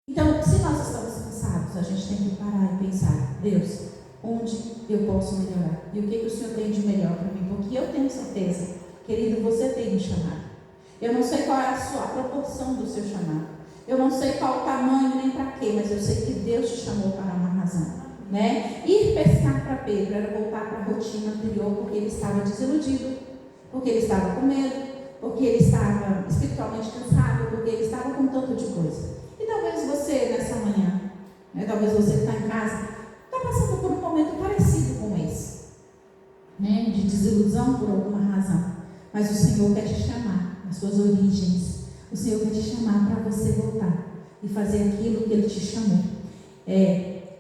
Então, se nós estamos cansados, a gente tem que parar e pensar: Deus, onde eu posso melhorar? E o que o Senhor tem de melhor para mim? Porque eu tenho certeza, querido, você tem me chamado. Eu não sei qual é a proporção do seu chamado. Eu não sei qual o tamanho nem para quê, mas eu sei que Deus te chamou para uma razão, né? Ir pescar para Pedro era voltar para a rotina anterior, porque ele estava desiludido, porque ele estava com medo, porque ele estava espiritualmente cansado, porque ele estava com tanto de coisa. E talvez você nessa manhã, né, talvez você que está em casa, está passando por um momento parecido com esse, né, de desilusão por alguma razão. Mas o Senhor quer te chamar às suas origens. O Senhor quer te chamar para você voltar e fazer aquilo que Ele te chamou.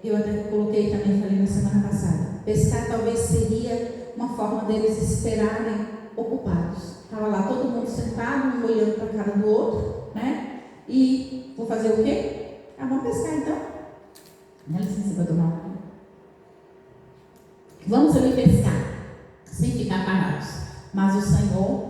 Eu até coloquei também, falei na semana passada, pescar talvez seria uma forma deles esperarem ocupados. Estava lá todo mundo sentado, um olhando para a cara do outro, né? E vou fazer o quê? Vamos pescar então. Dá licença para tomar um. Vamos ali pescar, sem ficar parados. Mas o Senhor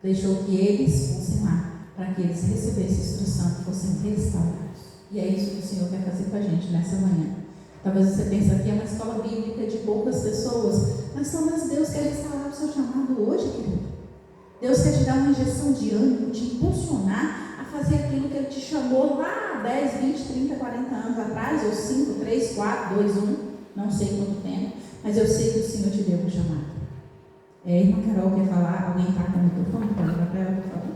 deixou que eles fossem lá, para que eles recebessem instrução e fossem restaurados. E é isso que o Senhor quer fazer com a gente nessa manhã. Talvez você pense que é uma escola bíblica de poucas pessoas, mas Deus quer restaurar o seu chamado hoje, querido. Deus quer te dar uma injeção de ânimo, te impulsionar a fazer aquilo que Ele te chamou lá 10, 20, 30, 40 anos atrás, ou 5, 3, 4, 2, 1, não sei quanto tempo, mas eu sei que o Senhor te deu um chamado. Irmã Carol quer falar? Alguém está com o microfone? Pode ir para ela, por favor.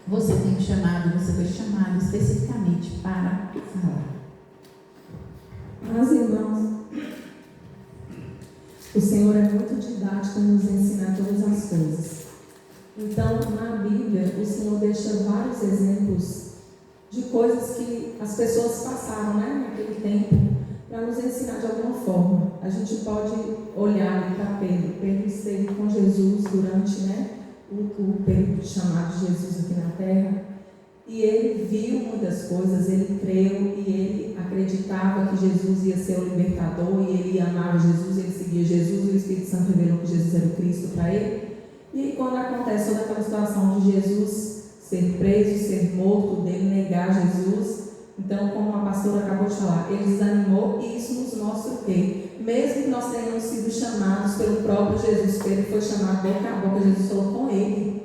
Você tem um chamado, você foi chamado especificamente para falar. Mas, irmãos, o Senhor é muito didático em nos ensinar todas as coisas. Então, na Bíblia, o Senhor deixa vários exemplos de coisas que as pessoas passaram, né, naquele tempo, para nos ensinar de alguma forma. A gente pode olhar ali para Pedro. Pedro esteve com Jesus durante, né, o período chamado de Jesus aqui na terra. E ele viu muitas coisas, ele creu e ele acreditava que Jesus ia ser o libertador e ele amava Jesus, ele seguia Jesus e o Espírito Santo revelou que Jesus era o Cristo para ele. E aí, quando acontece toda aquela situação de Jesus ser preso, ser morto, dele negar Jesus, então, como a pastora acabou de falar, ele desanimou e isso nos mostra o quê? Mesmo que nós tenhamos sido chamados pelo próprio Jesus, Pedro foi chamado boca a boca, Jesus falou com ele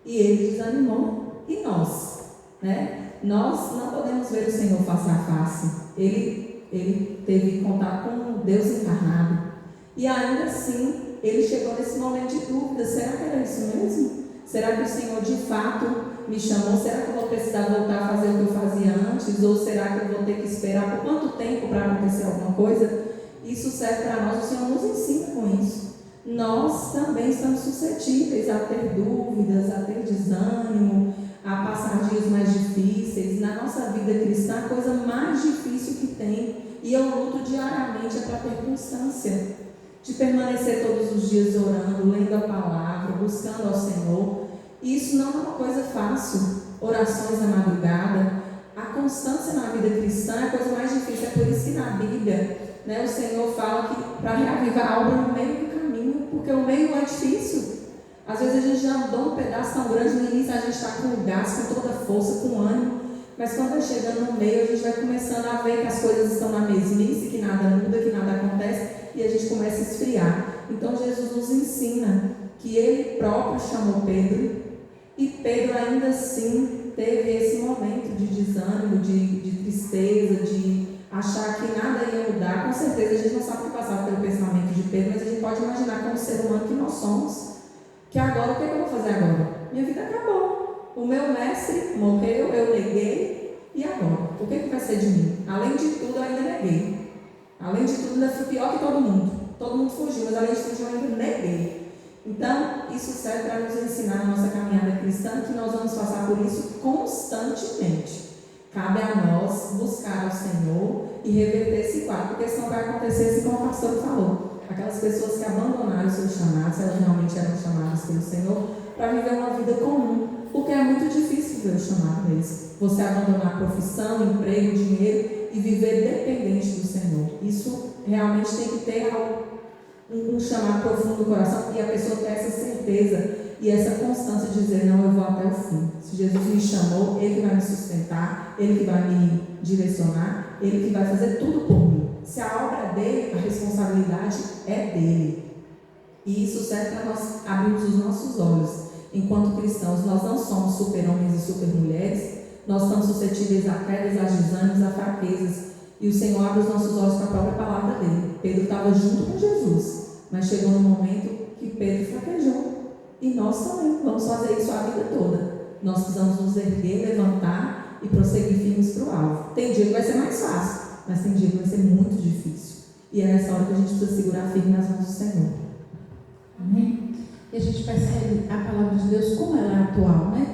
e ele desanimou. E nós, né? Nós não podemos ver o Senhor face a face. Ele teve contato com Deus encarnado. E ainda assim, ele chegou nesse momento de dúvida. Será que era isso mesmo? Será que o Senhor de fato me chamou? Será que eu vou precisar voltar a fazer o que eu fazia antes? Ou será que eu vou ter que esperar por quanto tempo para acontecer alguma coisa? Isso serve para nós. O Senhor nos ensina com isso. Nós também estamos suscetíveis a ter dúvidas, a ter desânimo, a passar dias mais difíceis. Na nossa vida cristã, a coisa mais difícil que tem, e eu luto diariamente, é para ter constância, de permanecer todos os dias orando, lendo a palavra, buscando ao Senhor. E isso não é uma coisa fácil. Orações na madrugada, a constância na vida cristã é a coisa mais difícil. É por isso que na Bíblia, né, o Senhor fala que para reavivar a obra no meio do caminho, porque o meio é difícil. Às vezes a gente já andou um pedaço tão grande, no início a gente está com o gás, com toda a força, com ânimo, mas quando vai chegando no meio, a gente vai começando a ver que as coisas estão na mesmice, que nada muda, que nada acontece, e a gente começa a esfriar. Então Jesus nos ensina que Ele próprio chamou Pedro, e Pedro ainda assim teve esse momento de desânimo, de tristeza, de achar que nada ia mudar. Com certeza a gente não sabe o que passava pelo pensamento de Pedro, mas a gente pode imaginar como ser humano que nós somos, que agora, o que eu vou fazer agora? Minha vida acabou, o meu mestre morreu, eu neguei, e agora? O que vai ser de mim? Além de tudo, eu ainda neguei. Além de tudo, ainda fui pior que todo mundo. Todo mundo fugiu, mas além de tudo, eu ainda neguei. Então, isso serve para nos ensinar na nossa caminhada cristã, que nós vamos passar por isso constantemente. Cabe a nós buscar ao Senhor e reverter esse quadro, porque senão vai acontecer assim como o pastor falou. Aquelas pessoas que abandonaram seus chamados, elas realmente eram chamadas pelo Senhor, para viver uma vida comum, porque é muito difícil viver o chamado mesmo. Você abandonar a profissão, emprego, dinheiro e viver dependente do Senhor. Isso realmente tem que ter um chamado profundo do coração, e a pessoa ter essa certeza e essa constância de dizer, não, eu vou até o fim. Se Jesus me chamou, Ele que vai me sustentar, Ele que vai me direcionar, Ele que vai fazer tudo por mim. Se a obra é dele, a responsabilidade é dele. E isso serve para nós abrirmos os nossos olhos. Enquanto cristãos, nós não somos super-homens e super-mulheres, nós estamos suscetíveis a quedas, a desânimos, a fraquezas. E o Senhor abre os nossos olhos com a própria palavra dele. Pedro estava junto com Jesus, mas chegou no momento que Pedro fraquejou. E nós também vamos fazer isso a vida toda. Nós precisamos nos erguer, levantar e prosseguir firmes para o alvo. Tem dia que vai ser mais fácil, mas tem dia que vai ser muito difícil. E é nessa hora que a gente precisa segurar firme nas mãos do Senhor. Amém? E a gente percebe a palavra de Deus como ela é atual, né?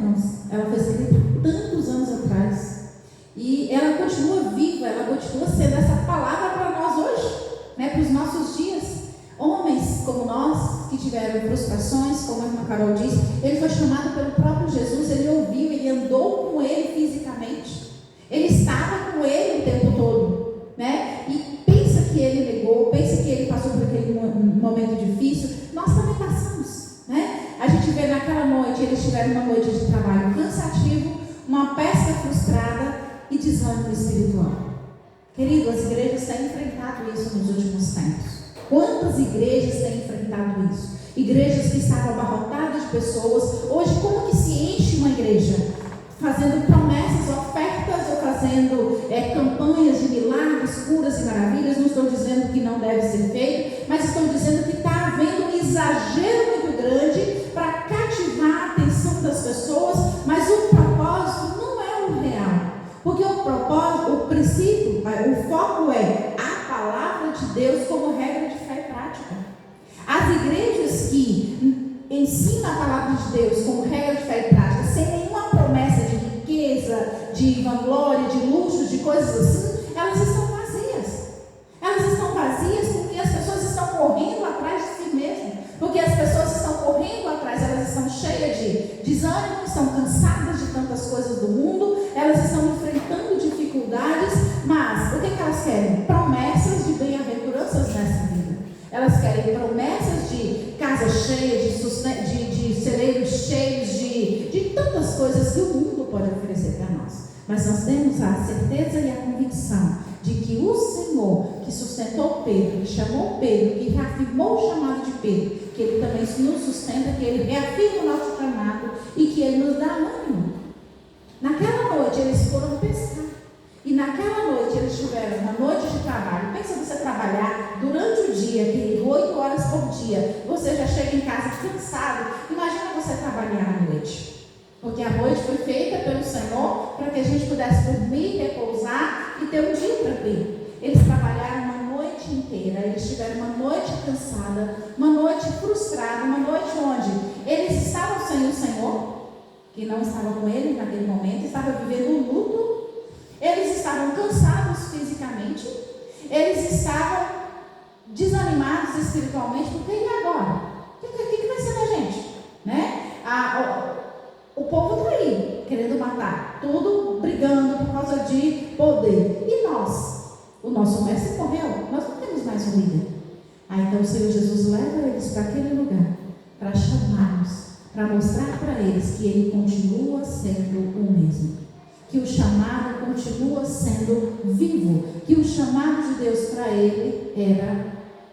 Ela foi escrita tantos anos atrás. E ela continua viva, ela continua sendo essa palavra para nós hoje, né? Para os nossos dias. Homens como nós, que tiveram frustrações, como a irmã Carol disse, ele foi chamado pelo próprio Jesus, ele ouviu, ele andou com ele fisicamente. Ele estava com ele o tempo todo, né? E pensa que ele negou, pensa que ele passou por aquele momento difícil. Nós também passamos, né? A gente vê naquela noite, eles tiveram uma noite de trabalho cansativo, uma pesca frustrada e desânimo espiritual. Querido, as igrejas têm enfrentado isso nos últimos tempos. Quantas igrejas têm enfrentado isso? Igrejas que estavam abarrotadas de pessoas. Hoje, como que se enche uma igreja? Fazendo promessas, ofertas ou fazendo campanhas de milagres, curas e maravilhas. Não estou dizendo que não deve ser feito, mas estou dizendo que está havendo um exagero muito grande para cativar a atenção das pessoas, mas o propósito não é o real. Porque o propósito, o princípio, o foco é a palavra de Deus como regra de fé e prática. As igrejas que ensinam a palavra de Deus como regra de fé e prática, sem nenhuma promessa de riqueza, de vanglória, de luxo, de coisas assim, elas estão vazias. Elas estão vazias porque as pessoas estão correndo atrás de si mesmas. Porque as pessoas estão correndo atrás, elas estão cheias de desânimo, estão cansadas de tantas coisas do mundo, elas estão enfrentando dificuldades, mas o que elas querem? Promessas de bem-aventuranças nessa vida. Elas querem promessas de casa cheia, de celeiros cheios, de tantas coisas que o mundo pode oferecer para nós. Mas nós temos a certeza e a convicção de que o Senhor, que sustentou Pedro, que chamou Pedro, que reafirmou o chamado de Pedro, que Ele também nos sustenta, que Ele reafirma o nosso chamado e que Ele nos dá ânimo. Naquela noite eles foram pescar. E naquela noite eles tiveram uma noite de trabalho. Pensa você trabalhar durante o dia, querido, 8 horas por dia. Você já chega em casa cansado. Imagina você trabalhar à noite. Porque a noite foi feita pelo Senhor para que a gente pudesse dormir, repousar e ter um dia tranquilo. Eles trabalharam uma noite inteira. Eles tiveram uma noite cansada, uma noite frustrada, uma noite onde eles estavam sem o Senhor, que não estava com ele naquele momento, estava vivendo um luto. Eles estavam cansados fisicamente, eles estavam desanimados espiritualmente, porque e agora? O que vai ser da gente? Né? O povo está aí, querendo matar, tudo brigando por causa de poder. E nós? O nosso mestre morreu, nós não temos mais um líder. Então o Senhor Jesus leva eles para aquele lugar, para chamá-los, para mostrar para eles que Ele continua sendo o mesmo. Que o chamado continua sendo vivo, que o chamado de Deus para ele era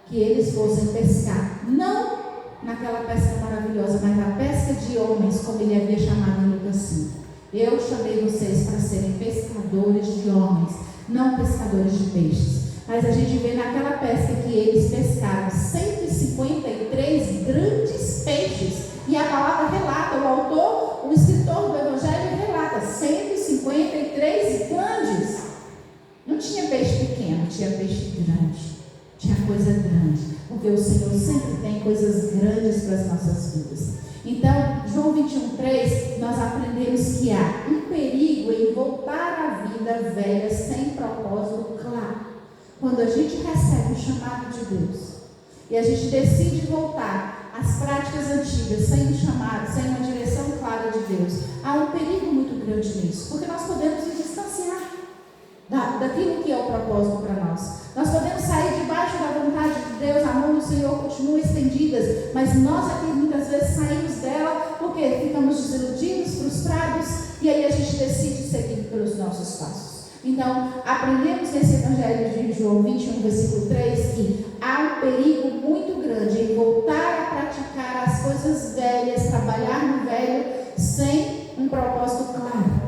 que eles fossem pescar, não naquela pesca maravilhosa, mas na pesca de homens, como ele havia chamado em Lucas 5. Eu chamei vocês para serem pescadores de homens, não pescadores de peixes. Mas a gente vê naquela pesca que eles pescaram 153 grandes peixes. E a palavra relata, o autor, o escritor do Evangelho relata 153 grandes. Não tinha peixe pequeno, tinha peixe grande. Tinha coisa grande. Porque o Senhor sempre tem coisas grandes para as nossas vidas. Então, João 21:3, nós aprendemos que há um perigo em voltar à vida velha sem propósito claro. Quando a gente recebe o chamado de Deus e a gente decide voltar às práticas antigas, sem um chamado, sem uma direção clara de Deus, há um perigo muito grande nisso, porque nós podemos nos distanciar daquilo que é o propósito para nós. Nós podemos sair debaixo da vontade de Deus, a mão do Senhor continua estendidas, mas nós aqui muitas vezes saímos dela porque ficamos desiludidos, frustrados, e aí a gente decide seguir pelos nossos passos. Então, aprendemos nesse Evangelho de João 21, versículo 3, que há um perigo muito grande em voltar a praticar as coisas velhas, trabalhar no velho, sem um propósito claro.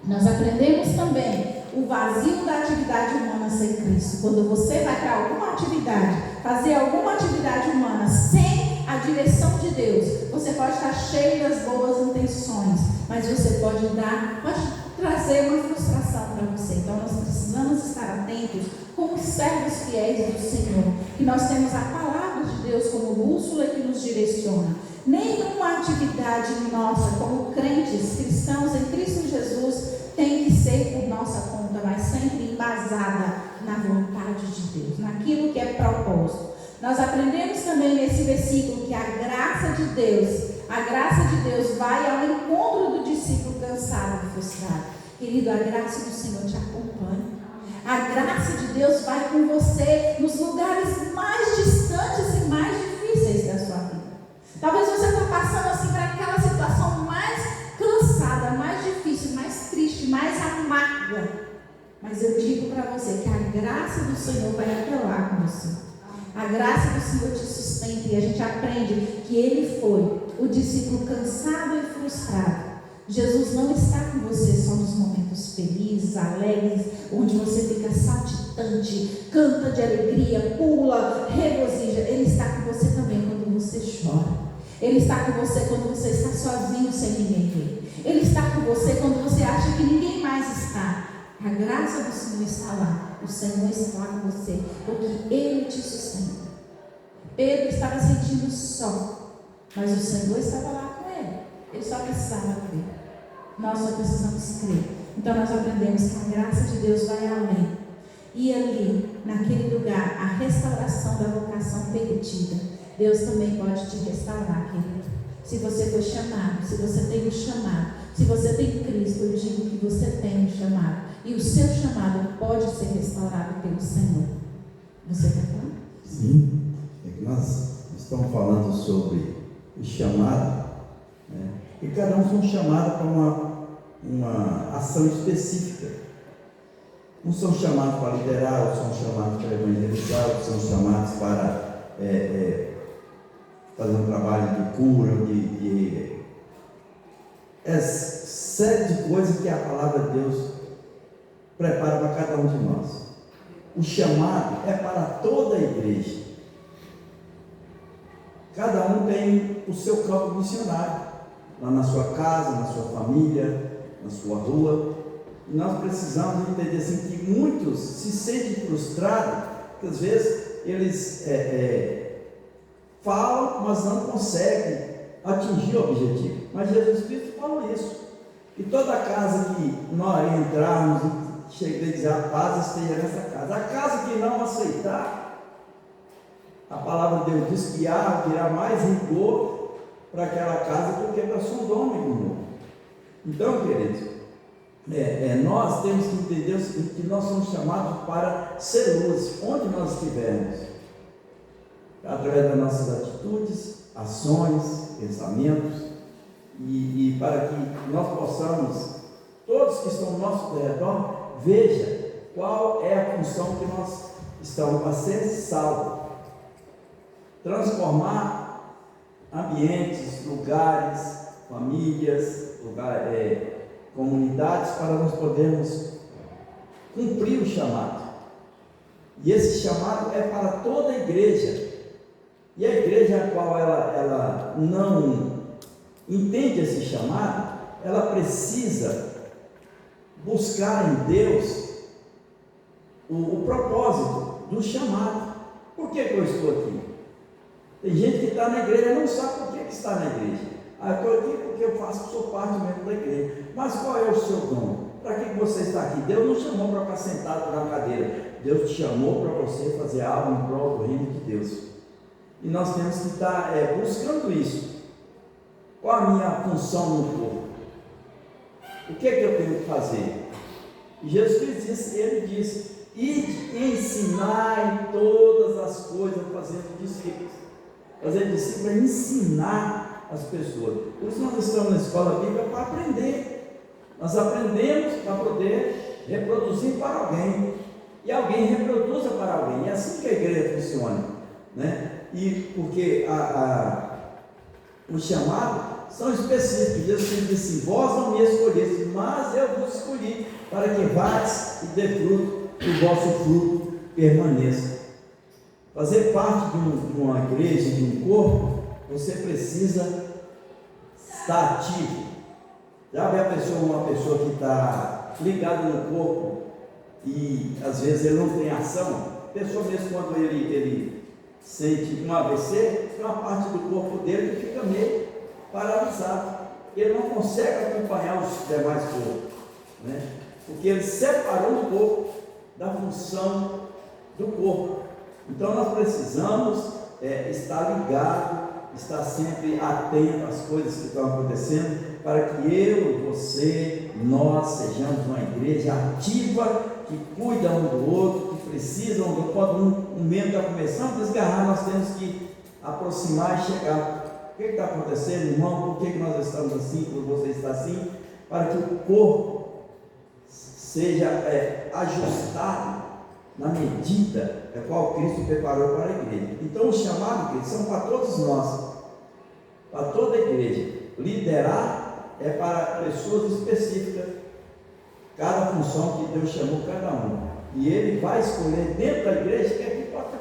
Nós aprendemos também o vazio da atividade humana sem Cristo. Quando você vai para alguma atividade, fazer alguma atividade humana sem a direção de Deus, você pode estar cheio das boas intenções, mas você pode trazer uma frustração para você. Então nós precisamos estar atentos como servos fiéis do Senhor, que nós temos a palavra de Deus como bússola que nos direciona. Nenhuma atividade nossa como crentes, cristãos em Cristo Jesus, tem que ser por nossa conta, mas sempre embasada na vontade de Deus, naquilo que é propósito. Nós aprendemos também nesse versículo que a graça de Deus vai ao encontro do discípulo cansado e frustrado. Querido, a graça do Senhor te acompanha. A graça de Deus vai com você nos lugares mais distantes e mais difíceis da sua vida. Talvez você está passando assim para aquela situação mais cansada, mais difícil, mais triste, mais amarga. Mas eu digo para você que a graça do Senhor vai até lá com você. A graça do Senhor te sustenta e a gente aprende que Ele foi o discípulo cansado e frustrado. Jesus não está com você só nos momentos felizes, alegres, onde você fica saltitante, canta de alegria, pula, regozija. Ele está com você também quando você chora. Ele está com você quando você está sozinho, sem ninguém ver. Ele está com você quando você acha que ninguém mais está. A graça do Senhor está lá. O Senhor está lá com você, porque Ele te sustenta. Pedro estava sentindo só, mas o Senhor estava lá com ele. Ele só precisava crer. Nós só precisamos crer. Então nós aprendemos que a graça de Deus vai além. E ali, naquele lugar, a restauração da vocação perdida, Deus também pode te restaurar, querido. Se você foi chamado, se você tem um chamado, se você tem Cristo, eu digo que você tem um chamado. E o seu chamado pode ser restaurado pelo Senhor. Você quer falar? Sim, é que nós estamos falando sobre o chamado, né? E cada um foi chamado para uma ação específica. Uns são chamados para liderar, outros são chamados para evangelizar, outros são chamados para fazer um trabalho de cura, série de coisas que a palavra de Deus prepara para cada um de nós. O chamado é para toda a igreja. Cada um tem o seu campo missionário, lá na sua casa, na sua família, na sua rua. E nós precisamos entender assim, que muitos se sentem frustrados, porque às vezes eles falam, mas não conseguem atingir o objetivo. Mas Jesus Cristo falou isso. E toda casa que nós entrarmos e chega a dizer a paz esteja nessa casa. A casa que não aceitar, a palavra de Deus diz que virá mais rigor para aquela casa do que para Sodoma e Gomorra. Então, queridos, nós temos que entender o seguinte, que nós somos chamados para ser luz, onde nós estivermos, através das nossas atitudes, ações, pensamentos, e para que nós possamos, todos que estão ao nosso redor, vejam qual é a função que nós estamos para ser salvos, transformar ambientes, lugares, famílias, comunidades, para nós podermos cumprir o chamado. E esse chamado é para toda a igreja. E a igreja a qual ela não entende esse chamado, ela precisa buscar em Deus o propósito do chamado. Por que eu estou aqui? Tem gente que está na igreja e não sabe por que está na igreja. Estou aqui porque eu sou parte mesmo da igreja. Mas qual é o seu dom? Para que você está aqui? Deus não chamou para ficar sentado na cadeira. Deus te chamou para você fazer algo em prol do reino de Deus. E nós temos que estar buscando isso. Qual a minha função no corpo? O que eu tenho que fazer? E Jesus Cristo disse, ide ensinar em todas as coisas, fazendo discípulos. Fazer discípulos é ensinar as pessoas. Por isso nós estamos na escola bíblica para aprender. Nós aprendemos para poder reproduzir para alguém. E alguém reproduza para alguém. É assim que a igreja funciona, né? E porque os chamados são específicos. Jesus disse: vós não me escolheste, mas eu vos escolhi para que vás e dê fruto, e o vosso fruto permaneça. Fazer parte de uma igreja, de um corpo, você precisa estar ativo. Já vê uma pessoa que está ligada no corpo e às vezes ele não tem ação. A pessoa mesmo, quando ele sente um AVC, tem uma parte do corpo dele que fica meio paralisado. Ele não consegue acompanhar os demais corpos, né? Porque ele separou um pouco da função do corpo. Então nós precisamos estar ligado, estar sempre atento às coisas que estão acontecendo, para que eu, você, nós sejamos uma igreja ativa, que cuida um do outro, que precisa um do outro. Quando um membro está começando a desgarrar, nós temos que aproximar e chegar. O que está acontecendo, irmão? Por que nós estamos assim? Por você está assim? Para que o corpo seja ajustado na medida a qual Cristo preparou para a igreja. Então, os chamados são para todos nós, para toda a igreja. Liderar é para pessoas específicas, cada função que Deus chamou cada um. E Ele vai escolher dentro da igreja que aqui pode ter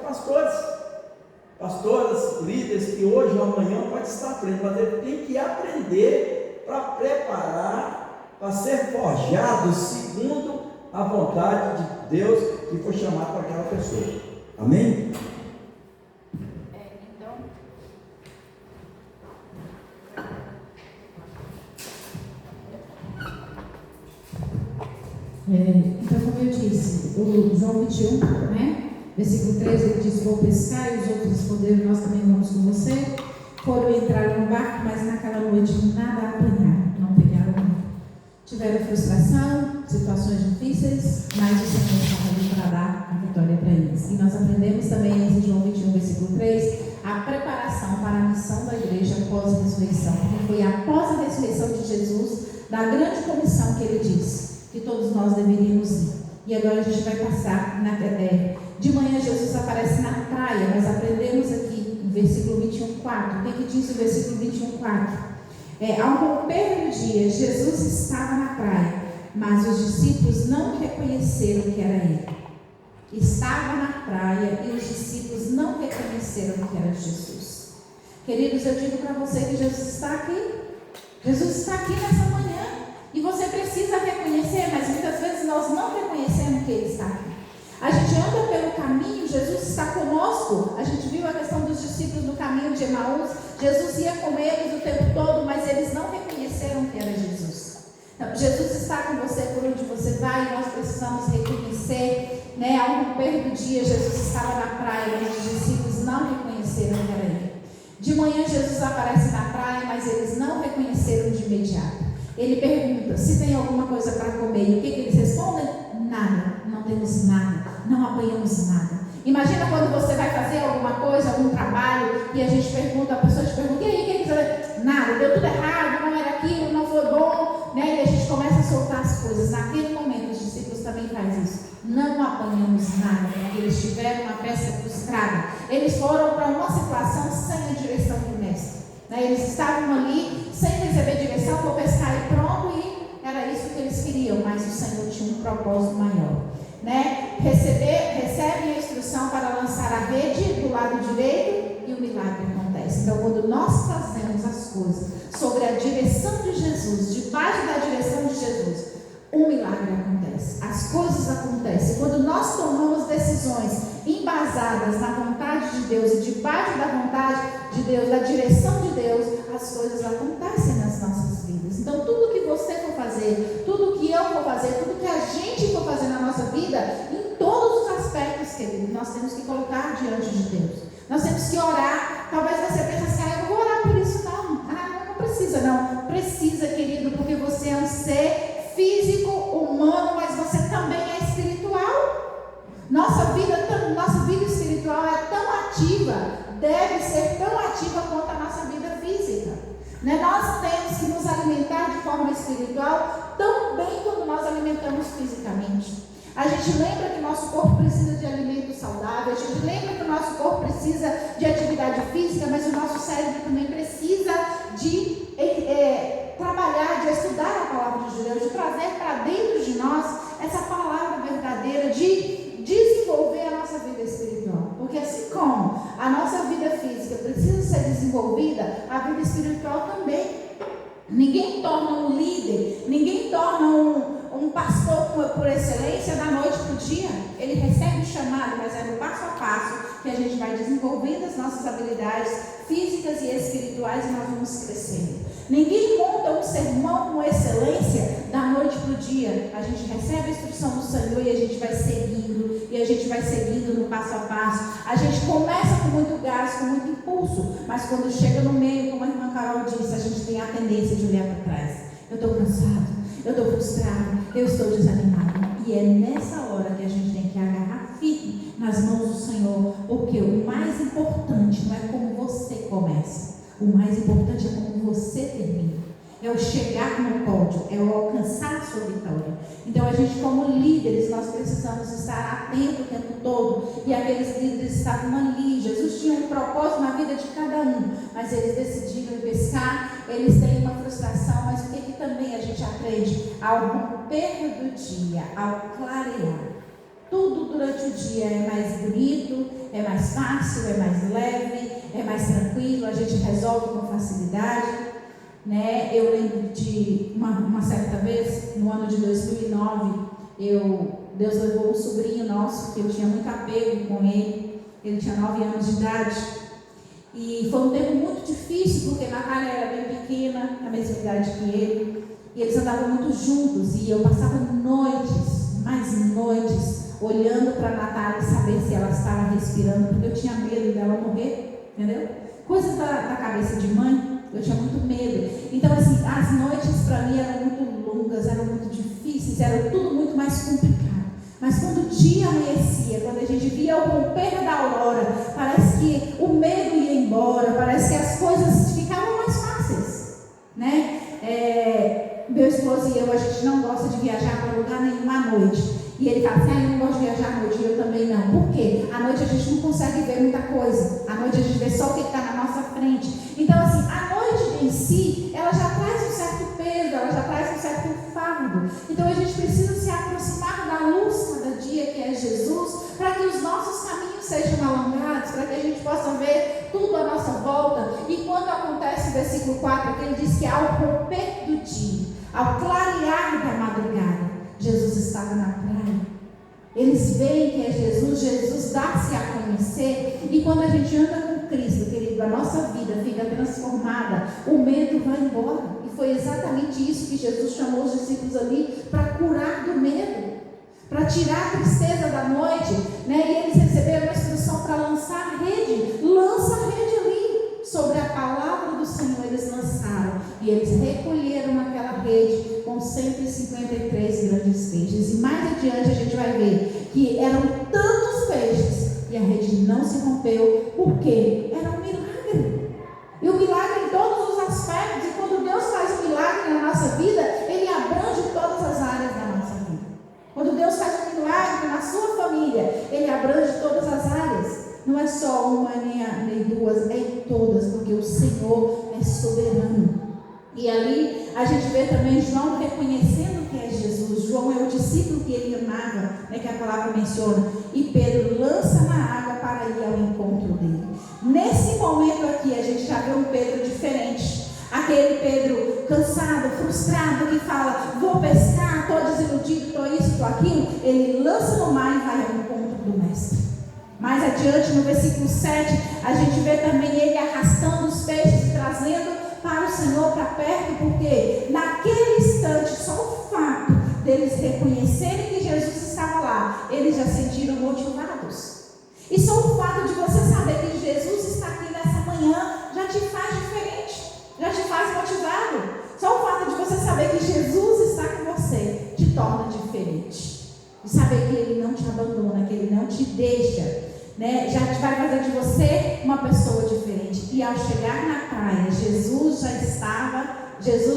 pastoras, líderes que hoje ou amanhã pode estar aprendendo, mas ele tem que aprender para preparar, para ser forjado segundo a vontade de Deus que foi chamado para aquela pessoa. Amém? Então, como eu disse, o João 21, né? Versículo 3, ele diz: vou pescar, e os outros responderam: nós também vamos com você. Foram entrar no barco, mas naquela noite nada apanharam, não pegaram nada. Tiveram frustração, situações difíceis, mas o Senhor estava ali para dar a vitória para eles. E nós aprendemos também em João 21, versículo 3, a preparação para a missão da igreja após a ressurreição. Porque foi após a ressurreição de Jesus, da grande comissão que ele disse que todos nós deveríamos ir. E agora a gente vai passar de manhã. Jesus aparece na praia. Nós aprendemos aqui no versículo 21:4. O que diz o versículo 21:4? Ao romper do dia, Jesus estava na praia, mas os discípulos não reconheceram que era ele. Estava na praia e os discípulos não reconheceram que era Jesus. Queridos, eu digo para você que Jesus está aqui. Jesus está aqui nessa manhã. E você precisa reconhecer, mas muitas vezes nós não reconhecemos que Ele está aqui. A gente anda pelo caminho, Jesus está conosco. A gente viu a questão dos discípulos no caminho de Emaús. Jesus ia com eles o tempo todo, mas eles não reconheceram que era Jesus. Então, Jesus está com você por onde você vai, e nós precisamos reconhecer, né? Ao romper do dia, Jesus estava na praia, mas os discípulos não reconheceram que era Ele. De manhã, Jesus aparece na praia, mas eles não reconheceram de imediato. Ele pergunta se tem alguma coisa para comer. E o que eles respondem? Nada, não temos nada, não apanhamos nada. Imagina quando você vai fazer alguma coisa, algum trabalho, e a gente pergunta, a pessoa te pergunta: e aí, o que eles... Nada, deu tudo errado, não era aquilo, não foi bom, né? E a gente começa a soltar as coisas. Naquele momento, os discípulos também fazem isso. Não apanhamos nada, porque eles tiveram uma pesca frustrada. Eles foram para uma situação sem a direção do mestre. Eles estavam ali sem receber direção, vou pescar e pronto, e era isso que eles queriam, mas o Senhor tinha um propósito maior, né? Recebem a instrução para lançar a rede do lado direito e o milagre acontece. Então, quando nós fazemos as coisas sobre a direção de Jesus, debaixo da direção de Jesus, um milagre acontece, as coisas acontecem. Quando nós tomamos decisões embasadas na vontade de Deus e debaixo da vontade de Deus, da direção de Deus, as coisas acontecem nas nossas vidas. Então, tudo que você for fazer, tudo que eu vou fazer, tudo que a gente for fazer na nossa vida, em todos os aspectos, querido, nós temos que colocar diante de Deus. Nós temos que orar. Talvez você pense assim: eu não vou orar por isso não. Não precisa não. Precisa, querido, porque você é um ser físico, humano, mas você também é espiritual. Nossa vida espiritual é tão ativa, deve ser tão ativa quanto a nossa vida física. Né? Nós temos que nos alimentar de forma espiritual tão bem quanto nós alimentamos fisicamente. A gente lembra que o nosso corpo precisa de alimentos saudáveis, a gente lembra que o nosso corpo precisa de atividade física, mas o nosso cérebro também precisa de trabalhar, de estudar a palavra de Deus, de trazer para dentro de nós essa palavra verdadeira, de desenvolver a nossa vida espiritual. Porque assim como a nossa vida física precisa ser desenvolvida, a vida espiritual também. Ninguém torna um líder, ninguém torna um pastor por excelência da noite para o dia. Ele recebe o chamado, mas é no passo a passo que a gente vai desenvolvendo as nossas habilidades físicas e espirituais e nós vamos crescendo. Ninguém monta um sermão com excelência da noite para o dia. A gente recebe a instrução do Senhor e a gente vai seguindo, e a gente vai seguindo no passo a passo. A gente começa com muito gás, com muito impulso, mas quando chega no meio, como a irmã Carol disse, a gente tem a tendência de olhar para trás. Eu estou cansado, eu estou frustrado, eu estou desanimado. E é nessa hora que a gente tem que agarrar firme nas mãos do Senhor, porque o mais importante não é como você começa, o mais importante é como você termina. É o chegar no pódio, é o alcançar a sua vitória. Então a gente, como líderes, nós precisamos estar atentos o tempo todo. E aqueles líderes estavam ali. Jesus tinha um propósito na vida de cada um, mas eles decidiram pescar. Eles têm uma frustração, mas o que também a gente aprende? Ao romper do dia, ao clarear. Tudo durante o dia é mais bonito, é mais fácil, é mais leve, é mais tranquilo, a gente resolve com facilidade. Né? Eu lembro de uma certa vez, no ano de 2009, Deus levou um sobrinho nosso, que eu tinha muito apego com ele tinha 9 anos de idade, e foi um tempo muito difícil, porque a Natália era bem pequena, a mesma idade que ele, e eles andavam muito juntos, e eu passava noites, mais noites, olhando para a Natália e saber se ela estava respirando, porque eu tinha medo dela morrer, entendeu? Coisas da cabeça de mãe. Eu tinha muito medo. Então, assim, as noites para mim eram muito longas, eram muito difíceis, era tudo muito mais complicado. Mas quando o dia amanhecia, quando a gente via o romper da aurora, parece que o medo ia embora, parece que as coisas ficavam mais fáceis, né? Meu esposo e eu, a gente não gosta de viajar para lugar nenhum à noite. E ele fala assim, eu não gosto de viajar à noite, e eu também não. Por quê? À noite a gente não consegue ver muita coisa. À noite a gente vê só o que está na nossa frente. Então, assim, a noite em si, ela já traz um certo peso, ela já traz um certo fardo. Então, a gente precisa se aproximar da luz cada dia, que é Jesus, para que os nossos caminhos sejam alongados, para que a gente possa ver tudo à nossa volta. E quando acontece o versículo 4, que ele diz que ao romper do dia, ao clarear da madrugada, Jesus estava na praia. Eles veem que é Jesus dá-se a conhecer, e quando a gente anda com Cristo, querido, a nossa vida fica transformada, o medo vai embora, e foi exatamente isso que Jesus chamou os discípulos ali, para curar do medo, para tirar a tristeza da noite, né? E eles receberam a instrução para lançar a rede, lança a rede ali, sobre a palavra do Senhor eles lançaram, e eles recolheram naquela rede com 153 grandes peixes. E mais adiante a gente vai ver que eram tantos peixes e a rede não se rompeu, porque era um milagre. E o milagre em todos os aspectos. E quando Deus faz um milagre na nossa vida, Ele abrange todas as áreas da nossa vida. Quando Deus faz um milagre na sua família, Ele abrange todas as áreas. Não é só uma nem duas, é em todas, porque o Senhor é soberano. E ali a gente vê também João reconhecendo que é Jesus. João é o discípulo que ele amava, né, que a palavra menciona. E Pedro lança na água para ir ao encontro dele. Nesse momento aqui a gente já vê um Pedro diferente. Aquele Pedro cansado, frustrado, que fala, vou pescar, estou desiludido, estou isso, estou aquilo. Ele lança no mar e vai ao encontro do mestre. Mais adiante, no versículo 7, a gente vê também ele arrastando os peixes e trazendo para o Senhor, para perto, porque naquele instante, só o fato deles reconhecerem que Jesus estava lá, eles já se sentiram motivados. E só o fato de você saber que Jesus está aqui nessa manhã já te faz diferente, já te faz motivado. Só o fato de você saber que Jesus está com você te torna diferente. E saber que Ele não te abandona, que Ele não te deixa. né? Já vai fazer de você uma pessoa diferente. E ao chegar na praia, Jesus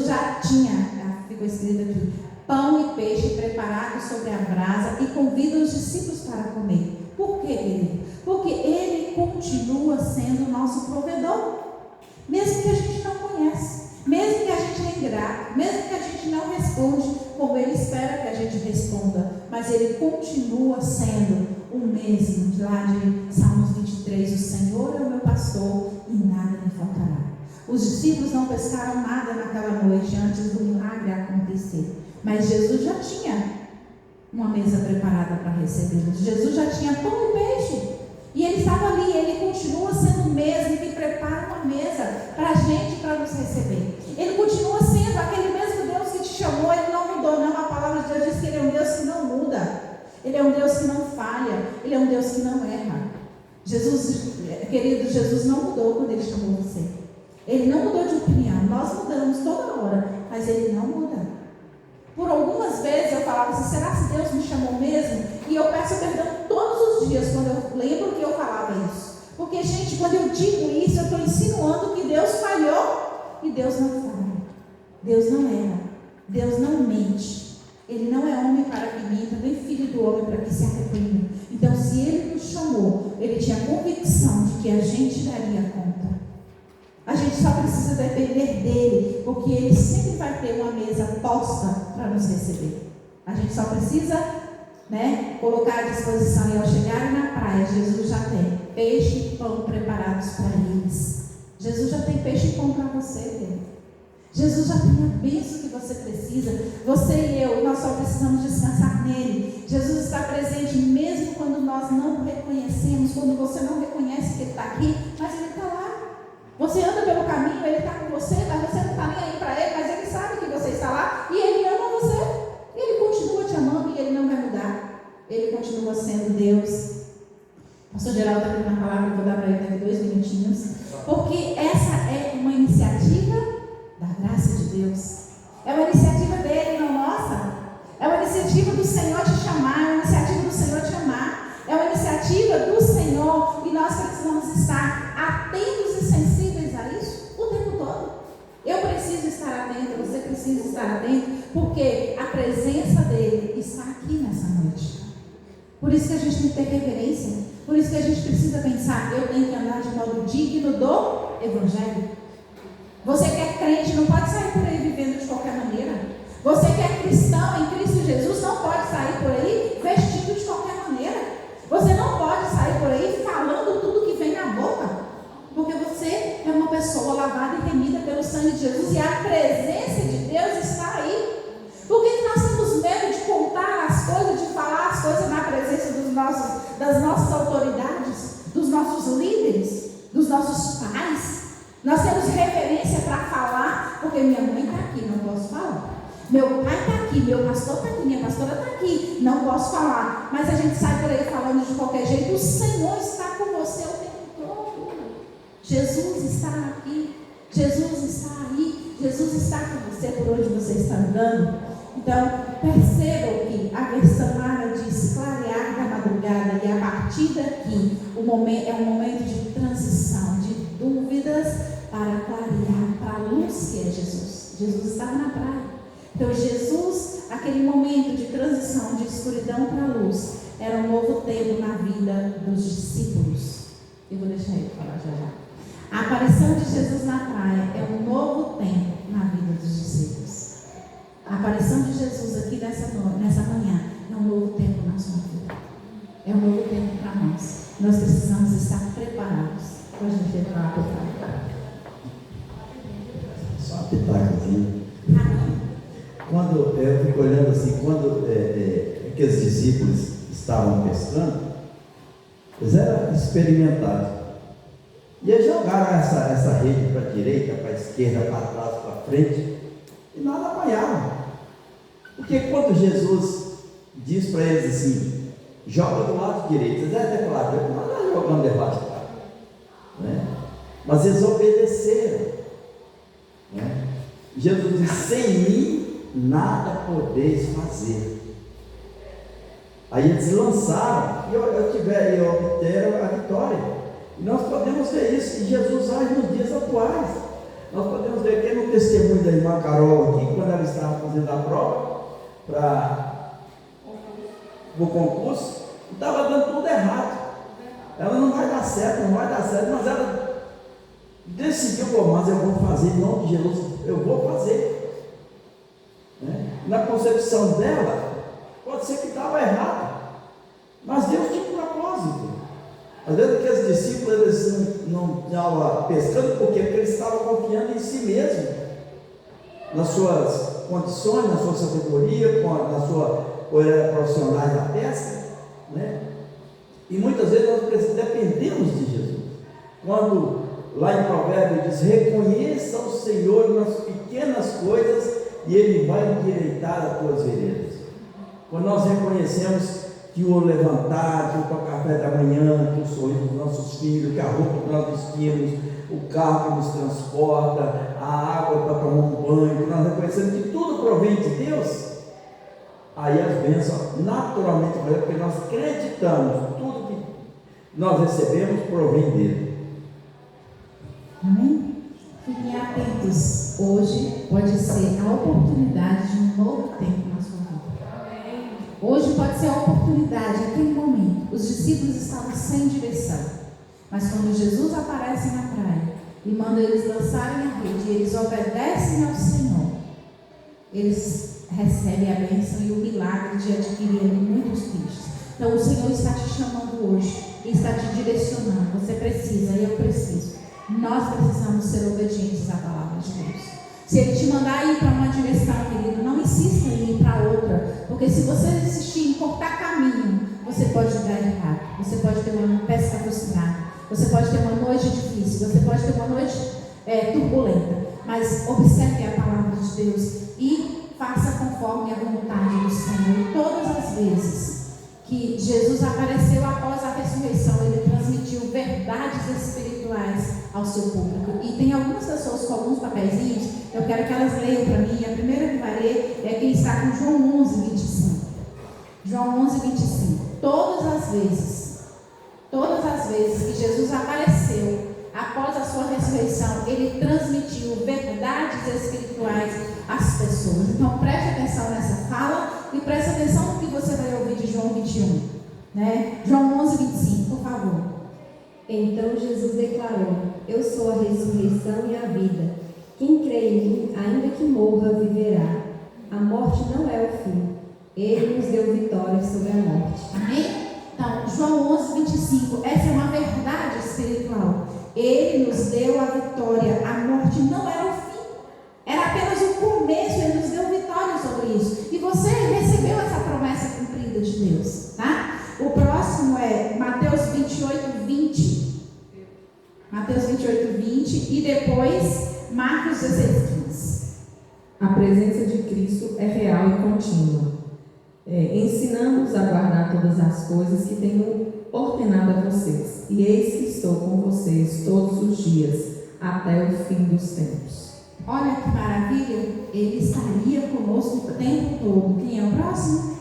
já tinha, ficou escrito aqui, pão e peixe preparado sobre a brasa e convida os discípulos para comer. Por quê, querido? Porque Ele continua sendo o nosso provedor. Mesmo que a gente não conhece, mesmo que a gente é ingrato, mesmo que a gente não responde como Ele espera que a gente responda, mas Ele continua sendo o mesmo. Lá de Salmos 23, o Senhor é o meu pastor e nada me faltará. Os discípulos não pescaram nada naquela noite antes do milagre acontecer, mas Jesus já tinha uma mesa preparada para recebê-los. Jesus já tinha pão e peixe, e Ele estava ali. Ele continua sendo o mesmo que prepara uma mesa para a gente, para nos receber. Ele continua sendo aquele mesmo Deus que te chamou. Ele não mudou, não. A palavra de Deus diz que Ele é um Deus que não muda, Ele é um Deus que não falha, Ele é um Deus que não erra. Jesus, querido, Jesus não mudou quando Ele chamou você. Ele não mudou de opinião. Nós mudamos toda hora, mas Ele não muda. Por algumas vezes eu falava assim, será que Deus me chamou mesmo? E eu peço perdão todos os dias quando eu lembro que eu falava isso. Porque, gente, quando eu digo isso, eu estou insinuando que Deus falhou. E Deus não falha. Deus não erra. Deus não mente. Ele não é homem para que minta, nem filho do homem para que se arrependa. Então, se Ele nos chamou, Ele tinha convicção de que a gente daria conta. A gente só precisa depender dele, porque ele sempre vai ter uma mesa posta para nos receber. A gente só precisa, colocar à disposição. E ao chegar na praia, Jesus já tem peixe e pão preparados para eles. Jesus já tem peixe e pão para você, querido. Jesus já tem a bênção que você precisa. Você e eu, nós só precisamos descansar nele. Jesus está presente mesmo quando nós não o reconhecemos, quando você não reconhece que ele está aqui, mas ele está lá. Você anda pelo caminho, Ele está com você, mas você não está nem aí para Ele, mas Ele sabe que você está lá e Ele ama você. Ele continua te amando e Ele não vai mudar. Ele continua sendo Deus. O pastor Geraldo está aqui na palavra, eu vou dar para ele daqui 2 minutinhos. Porque essa é uma iniciativa da graça de Deus. É uma iniciativa dele, não nossa. É uma iniciativa do Senhor te chamar, é uma iniciativa do Senhor te amar. É uma iniciativa do Senhor e nós precisamos estar atentos e sensíveis a isso o tempo todo. Eu preciso estar atento, você precisa estar atento, porque a presença dele está aqui nessa noite. Por isso que a gente tem que ter reverência, por isso que a gente precisa pensar, eu tenho que andar de modo digno do Evangelho. Você que é crente não pode sair por aí vivendo de qualquer maneira. Você que é cristão em Cristo Jesus não pode sair por aí vestido de qualquer maneira. Você não pode sair por aí falando tudo que vem na boca, porque você é uma pessoa lavada e remida pelo sangue de Jesus e a presença de Deus está aí. Por que nós temos medo de contar as coisas, de falar as coisas na presença das nossas autoridades, dos nossos líderes, dos nossos pais? Nós temos reverência para falar, porque minha mãe está aqui, não posso falar. Meu pai está aqui, meu pastor está aqui, minha pastora está aqui, não posso falar. Mas a gente sai por aí falando de qualquer jeito. O Senhor está com você o tempo todo. Jesus está aqui, Jesus está aí, Jesus está com você por onde você está andando. Então, percebam que a versão Lara diz clarear da madrugada, e a partir daqui é um momento de transição, de dúvidas para clarear, para a luz que é Jesus. Jesus estava na praia. Então Jesus, aquele momento de transição de escuridão para a luz, era um novo tempo na vida dos discípulos. Eu vou deixar ele falar já já. A aparição de Jesus na praia é um novo tempo na vida dos discípulos. A aparição de Jesus aqui nessa manhã é um novo tempo na sua vida. É um novo tempo para nós. Nós precisamos estar preparados para a gente entrar por cá. Só uma pitacazinha. Quando eu fico olhando assim, quando aqueles discípulos estavam pescando, eles eram experimentados. E eles jogaram essa rede para a direita, para a esquerda, para trás, para frente, e nada apanhavam. Porque quando Jesus diz para eles assim, joga do lado direito, eles devem ter falado, não está jogando debaixo da água, né? Mas eles obedeceram, né? Jesus disse, sem mim nada podeis fazer. Aí eles lançaram e obteram a vitória. E nós podemos ver isso, e Jesus age nos dias atuais. Nós podemos ver aqui no testemunho da irmã Carol aqui, quando ela estava fazendo a prova para o concurso, estava dando tudo errado. Ela não vai dar certo, mas ela decidiu, mas eu vou fazer em nome de Jesus, eu vou fazer. Né? Na concepção dela, pode ser que estava errado, mas Deus tinha um propósito. Às vezes aqueles discípulos eles não estavam pescando, porque eles estavam confiando em si mesmo, nas suas condições, na sua sabedoria, na sua profissionais da pesca, né? E muitas vezes nós dependemos de Jesus. Quando lá em Provérbios diz: reconheça o Senhor nas pequenas coisas e Ele vai endireitar as tuas veredas. Quando nós reconhecemos que o levantar, que o café da manhã, que o sorriso dos nossos filhos, que a roupa que nós vestimos, o carro que nos transporta, a água para tomar um banho, que nós reconhecemos que tudo provém de Deus, aí as bênçãos naturalmente, porque nós acreditamos, tudo que nós recebemos provém dele. Amém? Fiquem atentos, hoje pode ser a oportunidade de um novo tempo na sua vida. Hoje pode ser a oportunidade, aquele momento. Os discípulos estavam sem direção, mas quando Jesus aparece na praia e manda eles lançarem a rede, e eles obedecem ao Senhor, eles recebem a bênção e o milagre de adquirirem muitos peixes. Então o Senhor está te chamando hoje e está te direcionando. Você precisa e eu preciso. Nós precisamos ser obedientes à palavra de Deus. Se Ele te mandar ir para uma direção, querido, não insista em ir para outra, porque se você insistir em cortar caminho, você pode dar errado, você pode ter uma pesca frustrada, você pode ter uma noite difícil, você pode ter uma noite turbulenta, mas observe a palavra de Deus e faça conforme a vontade do Senhor. E todas as vezes que Jesus apareceu após a ressurreição, Ele transmitiu verdades espirituais ao seu público. E tem algumas pessoas com alguns papeizinhos, eu quero que elas leiam para mim. A primeira que vai ler é quem está com João 11, 25. João 11, 25. Todas as vezes que Jesus apareceu após a sua ressurreição, Ele transmitiu verdades espirituais às pessoas. Então preste atenção nessa fala e preste atenção no que você vai ouvir de João 21, né? João 11, 25, por favor. Então Jesus declarou: eu sou a ressurreição e a vida. Quem crê em mim, ainda que morra, viverá. A morte não é o fim. Ele nos deu vitória sobre a morte. Amém? Então, João 11, 25, essa é uma verdade espiritual. Ele nos deu a vitória. A morte não era o fim, era apenas o começo. Ele nos deu vitória sobre isso. E você recebeu essa promessa cumprida de Deus, tá? O próximo é Mateus 28, 20. Mateus 28, 20 e depois Marcos 16, 15. A presença de Cristo é real e contínua, ensinando-os a guardar todas as coisas que tenho ordenado a vocês. E eis que estou com vocês todos os dias, até o fim dos tempos. Olha que maravilha, Ele estaria conosco o tempo todo. Quem é o próximo?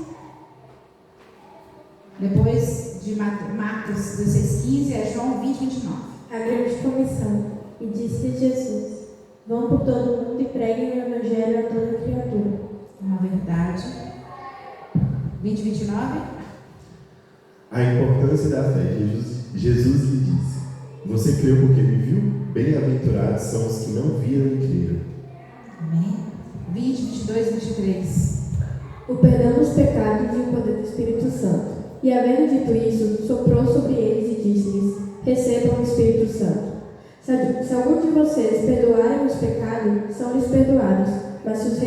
Depois de Marcos 16, 15, é João 20, 29. A grande comissão. E disse Jesus: vão por todo mundo e preguem o evangelho a toda criatura. Uma verdade. 20, 29. A importância da fé. Jesus lhe disse: você creu porque me viu? Bem-aventurados são os que não viram e creram. Amém. 20, 22 e 23. O perdão dos pecados e o poder do Espírito Santo. E havendo dito isso, soprou sobre eles e disse-lhes: recebam o Espírito Santo. Se algum de vocês perdoarem os pecados, são-lhes perdoados, mas se os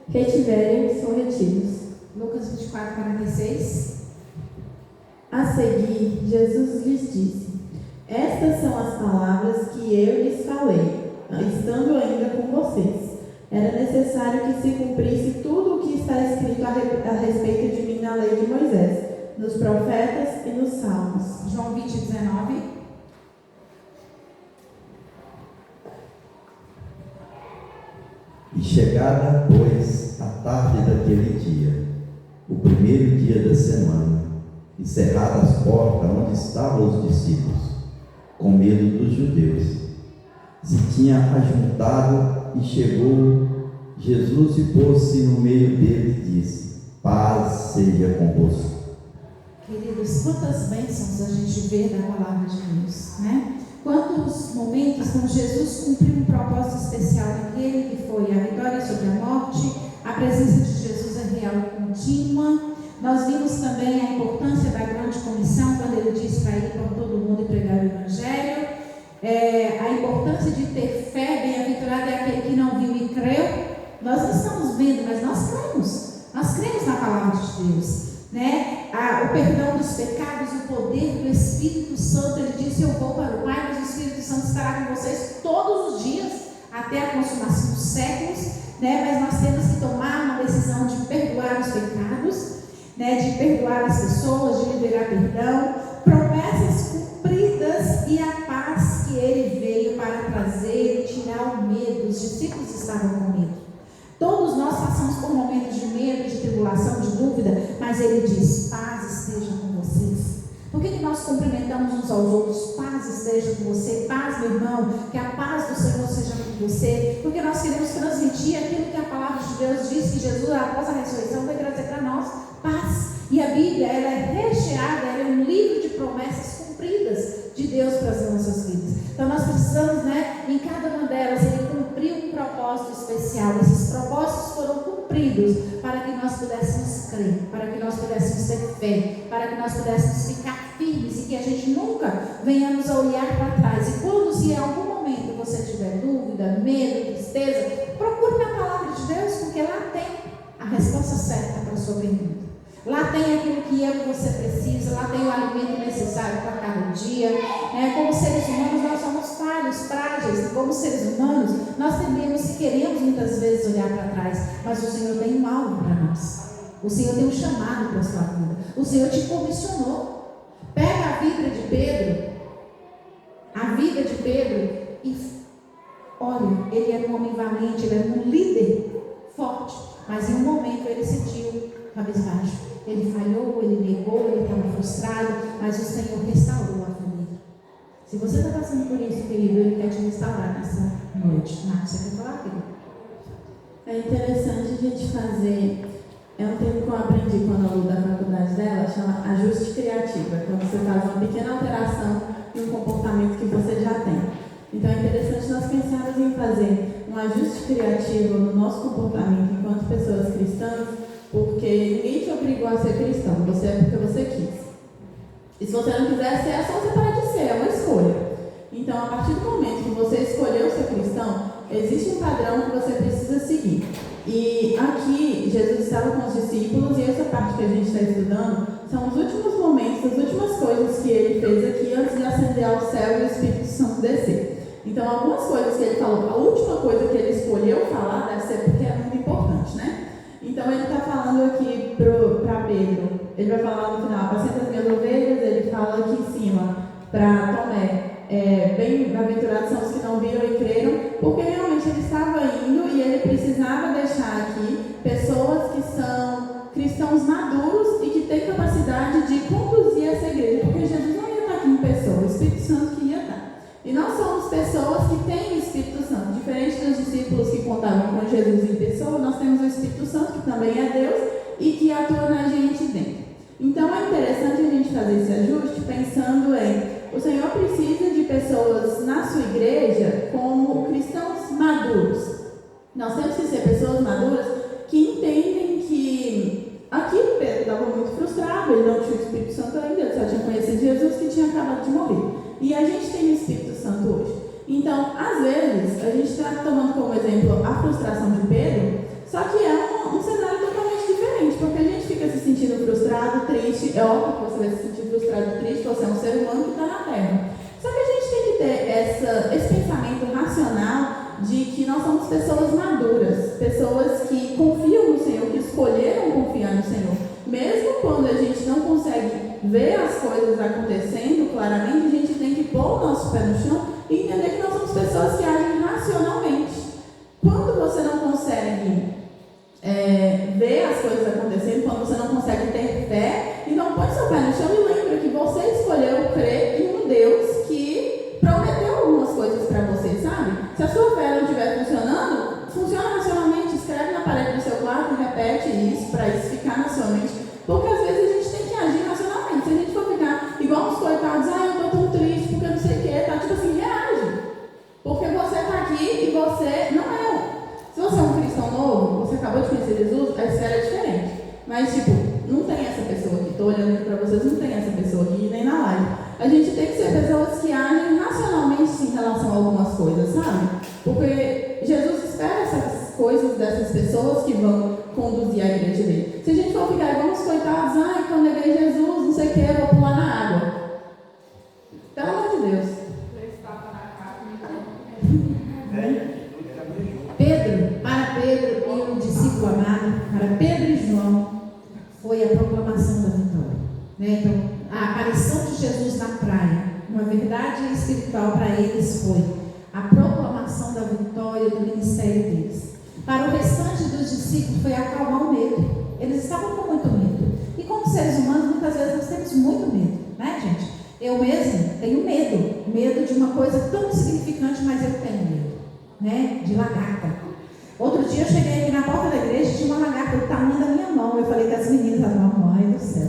retiverem, são retidos. Lucas 24, 46. A seguir, Jesus lhes disse: estas são as palavras que eu lhes falei, estando ainda com vocês. Era necessário que se cumprisse tudo o que está escrito a respeito de mim na lei de Moisés, nos profetas e nos salmos. João 20, 19. E chegada, pois, a tarde daquele dia, o primeiro dia da semana, e cerradas as portas onde estavam os discípulos, com medo dos judeus, se tinha ajuntado, e chegou Jesus e pôs-se no meio deles e disse: paz seja convosco. Queridos, quantas bênçãos a gente vê na palavra de Deus, né? Quantos momentos com Jesus cumpriu um propósito especial naquele que foi a vitória sobre a morte, a presença de Jesus é real e contínua. Nós vimos também a importância da grande comissão, quando ele diz para ir por todo mundo e pregar o Evangelho. A importância de ter fé, bem-aventurado é aquele que não viu e creu. Nós não estamos vendo, mas nós cremos na palavra de Deus, né? O perdão dos pecados, o poder do Espírito Santo. Ele disse: eu vou para o Pai, mas o Espírito Santo estará com vocês todos os dias, até a consumação dos séculos, né? Mas nós temos que tomar uma decisão de perdoar os pecados, né? De perdoar as pessoas, de liberar perdão, promessas cumpridas e a paz que ele veio para trazer e tirar o medo. Os discípulos estavam com medo. Todos nós passamos por momentos de medo, de tribulação, de dúvida, mas ele diz: paz esteja com vocês. Por que nós cumprimentamos uns aos outros? Paz esteja com você, paz, meu irmão, que a paz do Senhor seja com você, porque nós queremos transmitir aquilo que a palavra de Deus diz, que Jesus, após a ressurreição, vai trazer para nós paz. E a Bíblia, ela é recheada, ela é um livro de promessas cumpridas de Deus para as nossas vidas. Então nós precisamos, né, em cada uma delas, ele cumpriu um propósito especial. Esses propósitos foram cumpridos para que nós pudéssemos crer, para que nós pudéssemos ter fé, para que nós pudéssemos ficar firmes e que a gente nunca venhamos a olhar para trás. E quando, se em algum momento você tiver dúvida, medo, tristeza, procure na palavra de Deus, porque lá tem a resposta certa para a sua pergunta. Lá tem aquilo que eu e você precisa, lá tem o alimento necessário para cada dia. Como seres humanos, nós somos falhos, frágeis. Como seres humanos, nós tendemos e queremos muitas vezes olhar para trás, mas o Senhor tem um alvo para nós. O Senhor tem um chamado para a sua vida. O Senhor te comissionou. Pega a vida de Pedro, e olha, ele era um homem valente, ele era um líder forte, mas em um momento ele sentiu cabisbaixo. Ele falhou, ele negou, ele estava frustrado, mas o Senhor restaurou a família. Se você está passando por isso, querido, ele quer te restaurar nessa noite. Marcos, você quer falar, querido? É interessante a gente fazer, é um termo que eu aprendi quando eu da faculdade dela, chama ajuste criativo. É quando você faz uma pequena alteração em um comportamento que você já tem. Então é interessante nós pensarmos em fazer um ajuste criativo no nosso comportamento enquanto pessoas cristãs, porque ninguém te obrigou a ser cristão, você é porque você quis. E se você não quiser ser, é só você parar de ser, é uma escolha. Então, a partir do momento que você escolheu ser cristão, existe um padrão que você precisa seguir. E aqui, Jesus estava com os discípulos, e essa parte que a gente está estudando são os últimos momentos, as últimas coisas que ele fez aqui antes de ascender ao céu e o Espírito Santo descer. Então, algumas coisas que ele falou, a última coisa que ele escolheu falar deve ser porque é muito importante, né? Então ele está falando aqui para Pedro, ele vai falar no final: apacenta as minhas ovelhas. Ele fala aqui em cima para Tomé, bem-aventurados são os que não viram e creram, porque realmente ele estava indo e ele precisava deixar aqui pessoas que são cristãos maduros e que têm capacidade de conduzir essa igreja, porque Jesus não ia estar aqui em pessoa, o Espírito Santo que ia estar. E nós somos pessoas que têm o Espírito Santo. Diferente dos discípulos que contavam com Jesus em pessoa, nós temos o Espírito Santo, que também é Deus, e que atua na gente dentro. Então é interessante a gente fazer esse ajuste pensando em: o Senhor precisa de pessoas na sua igreja como cristãos maduros. Nós temos que ser pessoas maduras que entendem que aqui o Pedro estava muito frustrado, ele não tinha o Espírito Santo ainda, ele só tinha conhecido Jesus que tinha acabado de morrer. E a gente tem o Espírito Santo hoje. Então, às vezes, a gente está tomando como exemplo a frustração de Pedro, só que é um cenário totalmente diferente, porque a gente fica se sentindo frustrado, triste. É óbvio que você vai se sentir frustrado e triste, você é um ser humano que está na Terra. Só que a gente tem que ter esse pensamento racional de que nós somos pessoas maduras, pessoas que confiam no Senhor, que escolheram confiar no Senhor. Mesmo quando a gente não consegue ver as coisas acontecendo claramente, a gente tem que pôr o nosso pé no chão e entender que nós somos pessoas que agem racionalmente. Quando você não consegue ver as coisas acontecendo, quando você não consegue ter fé, então põe seu pé no chão e lembra que você escolheu crer em um Deus que prometeu algumas coisas para você, sabe? Se a sua fé não estiver funcionando, funciona racionalmente, escreve na parede do seu quarto e repete isso, para isso ficar na sua mente, porque às vezes a gente tem que agir racionalmente. Se a gente for ficar igual uns coitados, eu tô tão triste porque eu não sei o que, tá tipo assim, reage, porque você tá aqui e você não é. Se você é um cristão novo, você acabou de conhecer Jesus, a esfera é diferente. Mas, tipo, não tem essa pessoa aqui. Estou olhando aqui para vocês, não tem essa pessoa aqui, nem na live. A gente tem que ser pessoas que agem racionalmente sim, em relação a algumas coisas, sabe? Porque Jesus espera essas coisas dessas pessoas que vão conduzir a igreja dele. Se a gente for ficar igual uns coitados, que eu neguei Jesus, não sei o que, eu vou pular na água. Pelo amor de Deus. Pedro e um discípulo amado, para Pedro e João, foi a proclamação da vitória. Então, a aparição de Jesus na praia, uma verdade espiritual para eles foi a proclamação da vitória do ministério deles. Para o restante dos discípulos foi acalmar o medo. Eles estavam com muito medo. E como seres humanos, muitas vezes nós temos muito medo, né, gente? Eu mesmo tenho medo de uma coisa tão insignificante, mas eu tenho medo, né? De lagarta. Outro dia eu cheguei aqui na porta da igreja e tinha uma lagarta do tamanho da minha mão. Eu falei com as meninas, mamãe do céu.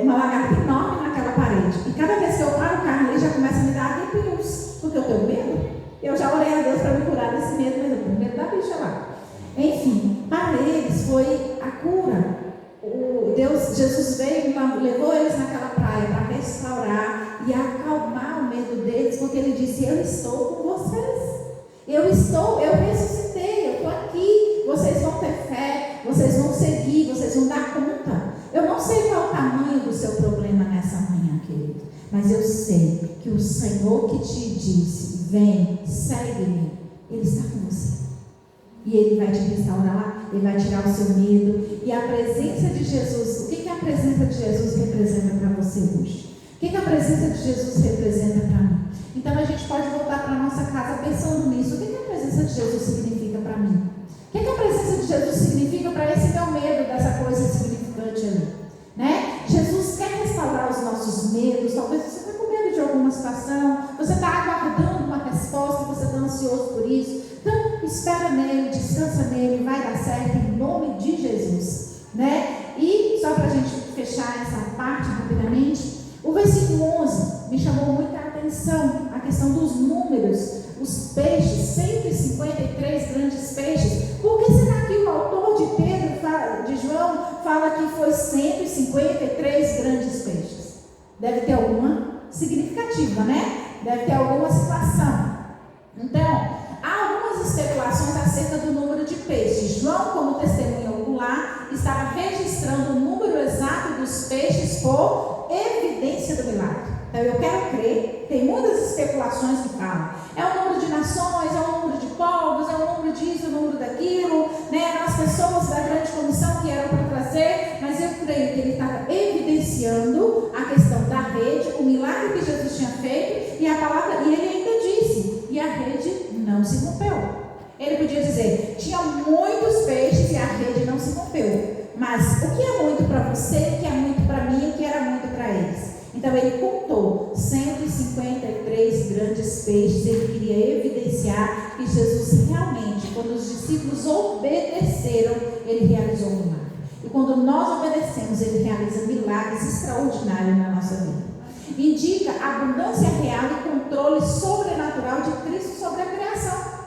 Uma lagarta enorme naquela parede. E cada vez que eu paro o carro, ele já começa a me dar arrepios, porque eu tenho medo. Eu já orei a Deus para me curar desse medo, mas eu tenho medo da bicha lá. Enfim, para eles foi a cura. Jesus veio, levou eles naquela praia para restaurar e acalmar o medo deles, porque ele disse: eu estou com vocês. Eu ressuscitei, eu estou aqui, vocês vão ter fé, vocês vão seguir, vocês vão dar conta. Eu não sei qual é o tamanho do seu problema nessa manhã, querido, mas eu sei que o Senhor que te disse, vem, segue-me, Ele está com você. E Ele vai te restaurar, Ele vai tirar o seu medo. E a presença de Jesus, o que a presença de Jesus representa para você hoje? O que a presença de Jesus representa para mim? Então a gente pode voltar para a nossa casa pensando nisso. O que a presença de Jesus significa para mim? O que a presença de Jesus significa para esse meu medo dessa coisa insignificante ali? Né? Jesus quer restaurar os nossos medos. Talvez você está com medo de alguma situação, você está aguardando uma resposta, você está ansioso por isso. Então espera nele, descansa nele, vai dar certo em nome de Jesus, né? E só para a gente fechar essa parte rapidamente, o versículo 11 me chamou muita atenção, a questão dos números, os peixes, 153 grandes peixes. Por que será que o autor de João fala que foi 153 grandes peixes? Deve ter alguma significativa, né? Deve ter alguma situação. Então, há algumas especulações acerca do número de peixes. João, como testemunha ocular, estava registrando o número exato dos peixes por evidência do milagre. Então eu quero crer, tem muitas especulações que falam, é o número de nações, é o número de povos, é o número disso, é o número daquilo, né? As pessoas da grande comissão que eram para trazer, mas eu creio que ele estava evidenciando a questão da rede, o milagre que Jesus tinha feito, e a palavra, e ele ainda disse, e a rede não se rompeu. Ele podia dizer, tinha muitos peixes e a rede não se rompeu. Mas o que é muito para você, o que é muito para mim, o que era muito para eles? Então ele contou 153 grandes peixes. Ele queria evidenciar que Jesus realmente, quando os discípulos obedeceram, ele realizou um milagre. E quando nós obedecemos, ele realiza milagres extraordinários na nossa vida. Indica a abundância real e controle sobrenatural de Cristo sobre a criação.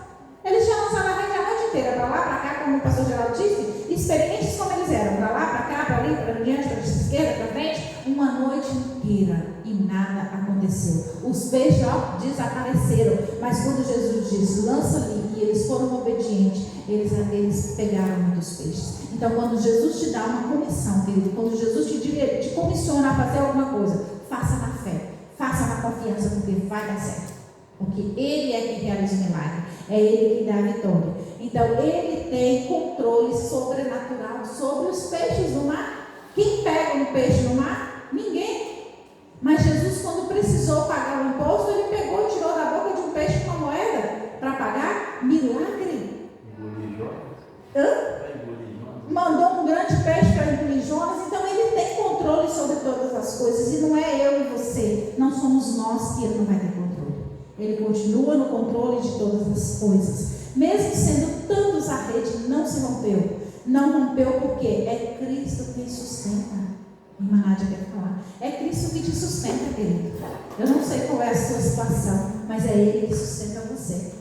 Eles tinham lançado a rede a noite inteira, para lá, para cá, como o pastor Geraldo disse, experientes como eles eram, para lá, para cá, para ali, para diante, para esquerda, para frente, uma noite inteira e nada aconteceu. Os peixes desapareceram, mas quando Jesus diz, lança ali, e eles foram obedientes, eles pegaram muitos peixes. Então, quando Jesus te dá uma comissão, querido, quando Jesus te comissiona a fazer alguma coisa, faça na fé, faça na confiança, porque vai dar certo. Porque Ele é quem realiza o milagre, é Ele que dá a vitória. Então Ele tem controle sobrenatural sobre os peixes do mar. Quem pega um peixe no mar? Ninguém. Mas Jesus, quando precisou pagar o imposto, Ele pegou e tirou da boca de um peixe uma moeda para pagar. Milagre. Mandou um grande peixe para engolir nós que Ele não vai ter controle. Ele continua no controle de todas as coisas. Mesmo sendo tantos, a rede não se rompeu. Não rompeu porque é Cristo quem sustenta. Irmã Nádia quer falar. É Cristo que te sustenta, querido. Eu não sei qual é a sua situação, mas é Ele que sustenta você.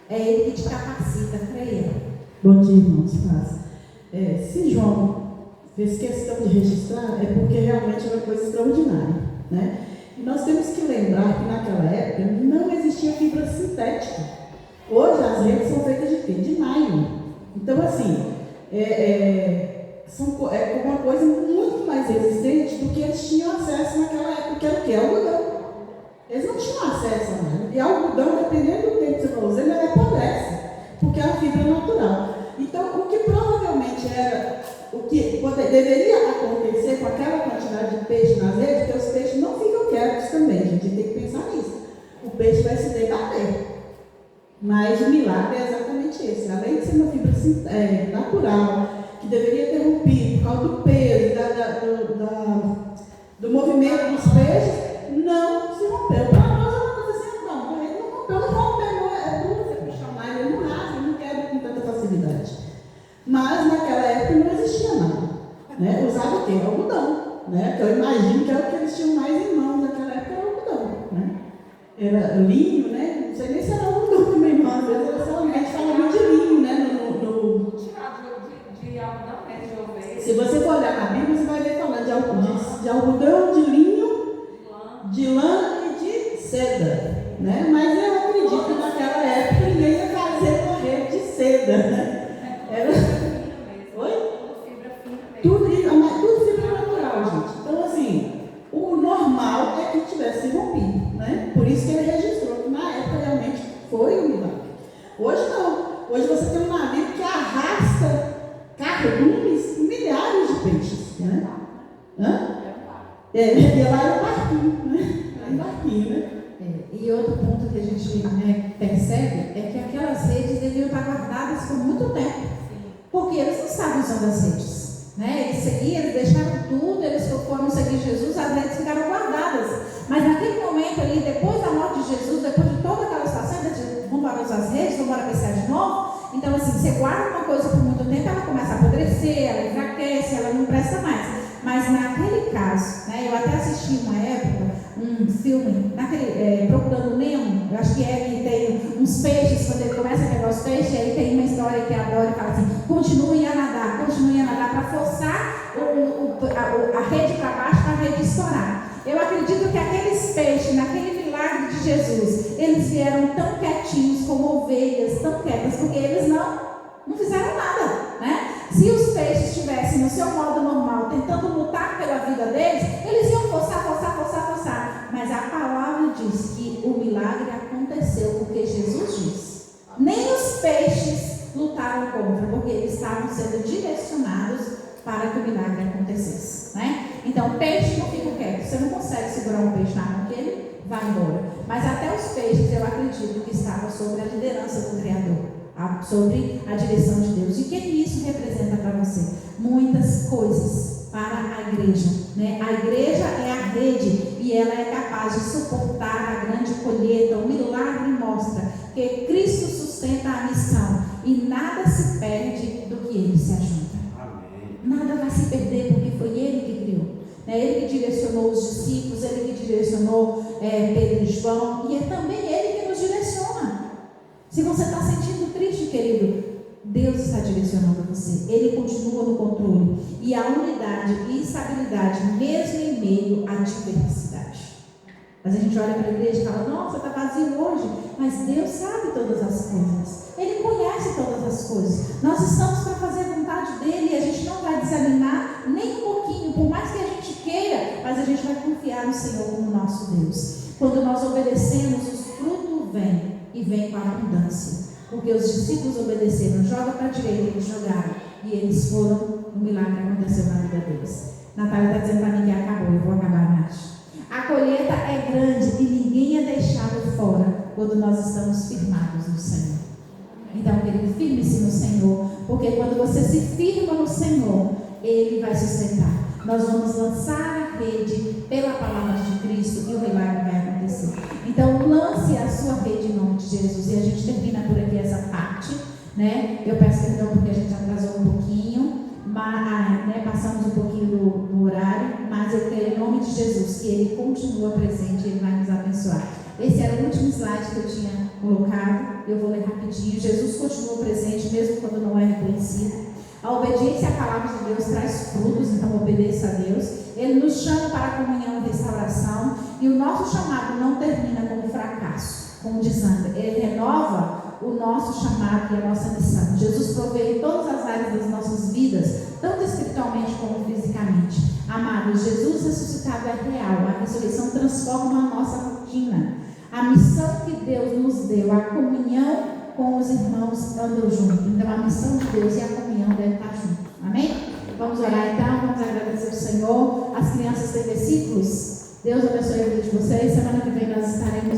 É Ele que te capacita, creia. Bom dia, irmãos. Paz. Se João fez questão de registrar, é porque realmente é uma coisa extraordinária, né? E nós temos que lembrar que naquela época não existia fibra sintética. Hoje as redes são feitas de quê? De nylon. Então, assim, é uma coisa muito mais resistente do que eles tinham acesso naquela época, que era o quê? Algodão. Eles não tinham acesso a nada. E algodão, dependendo do tempo que você for usando, ele apodrece, porque é uma fibra natural. Então, o que provavelmente era, o que deveria acontecer com aquela quantidade de peixe nas redes, porque os peixes não ficam quietos também, a gente tem que pensar nisso. O peixe vai se debater. Mas o milagre é exatamente esse. Além de ser uma fibra natural, que deveria ter rompido por causa do peso, do movimento dos peixes, não se rompeu. Para nós é uma coisa assim, não rompeu, é duro você puxar mais, ele não rasga, ele não quebra com tanta facilidade. Mas naquela época não existia nada. Né? Usava o quê? Algodão. Né? Que eu imagino que é o que eles tinham mais em mãos naquela época, era algodão. Né? Era linho, né? Não sei nem se era algodão também, mas às vezes era só a gente fala muito de linho, né? Se você for olhar na Bíblia, você vai ver falando de algodão, de linho, de lã e de seda. Né? Mas eu acredito que naquela época ninguém ia fazer uma rede de seda. Né? Era... Oi? Tudo fibra natural, gente. Então, assim, o normal é que tivesse rompido. Né? Por isso que ele registrou que na época realmente foi um milagre. Hoje não. Hoje você tem um navio que arrasta cardumes, milhares de peixes. Né? E lá era um barquinho, né? Era um barquinho, né? E outro ponto que a gente percebe é que aquelas redes deviam estar guardadas por muito tempo. Porque eles não estavam usando as redes. Né? Eles seguiam, eles deixaram tudo, eles foram seguir Jesus, as redes ficaram guardadas. Mas naquele momento ali, depois da morte de Jesus, depois de toda aquela situação, vamos para usar as redes, vamos para pescar de novo. Então, assim, você guarda uma coisa por muito tempo, ela começa a apodrecer, ela enfraquece, ela não presta mais. Mas naquele caso, né, eu até assisti uma época um filme, Procurando Nemo, eu acho que que tem uns peixes, quando ele começa a pegar os peixes, aí tem uma história que a Dory fala assim, continue a nadar, para forçar a rede para baixo, para a rede estourar. Eu acredito que aqueles peixes, naquele milagre de Jesus, eles vieram tão quietinhos como ovelhas, tão quietas, porque eles não fizeram nada, né? Se os peixes estivessem no seu modo normal, tentando lutar pela vida deles, eles iam forçar. Mas a palavra diz que o milagre aconteceu porque Jesus disse. Nem os peixes lutaram contra, porque eles estavam sendo direcionados para que o milagre acontecesse, né? Então, peixe não fica quieto. Você não consegue segurar um peixe na mão que ele vai embora. Mas até os peixes, eu acredito que estavam sobre a liderança do Criador, sobre a direção de Deus. E o que isso representa para você? Muitas coisas para a igreja, né? A igreja é a rede e ela é capaz de suportar a grande colheita. O milagre mostra que Cristo sustenta a missão e nada se perde do que ele se ajunta. Amém. Nada vai se perder porque foi ele que criou, né? Ele que direcionou os discípulos, ele que direcionou Pedro e João, e é também ele que nos direciona. Se você está sentindo triste, querido, Deus está direcionando você. Ele continua no controle. E a unidade e estabilidade, mesmo em meio à diversidade. Mas a gente olha para a igreja e fala, nossa, está vazio hoje. Mas Deus sabe todas as coisas. Ele conhece todas as coisas. Nós estamos para fazer a vontade dele e a gente não vai desanimar nem um pouquinho, por mais que a gente queira, mas a gente vai confiar no Senhor como nosso Deus. Quando nós obedecemos, os frutos vêm e vêm com a abundância. Porque os discípulos obedeceram, joga para a direita, eles jogaram. E eles foram, o milagre aconteceu na vida deles. Natália está dizendo para mim que acabou, eu vou acabar, Nath. A colheita é grande e ninguém é deixado fora quando nós estamos firmados no Senhor. Então, querido, firme-se no Senhor, porque quando você se firma no Senhor, Ele vai sustentar. Nós vamos lançar a rede pela palavra de Cristo e o milagre vai acontecer. Então, lance a sua rede em nome de Jesus. E a gente termina por aqui essa parte, né? Eu peço perdão porque a gente atrasou um pouquinho, mas, né, passamos um pouquinho do horário, mas eu quero em nome de Jesus que Ele continua presente e Ele vai nos abençoar. Esse era o último slide que eu tinha colocado, eu vou ler rapidinho. Jesus continua presente mesmo quando não é reconhecido. A obediência à palavra de Deus traz frutos, então obedeça a Deus. Ele nos chama para a comunhão e restauração, e o nosso chamado não termina como fracasso, como desânimo. Ele renova o nosso chamado e a nossa missão. Jesus provê em todas as áreas das nossas vidas, tanto espiritualmente como fisicamente. Amados, Jesus ressuscitado é real. A ressurreição transforma a nossa rotina. A missão que Deus nos deu, a comunhão com os irmãos andam juntos. Então a missão de Deus e a comunhão devem estar juntos. Amém? Vamos orar então, vamos agradecer ao Senhor. As crianças têm versículos. Deus abençoe a vida de vocês. Semana que vem nós estaremos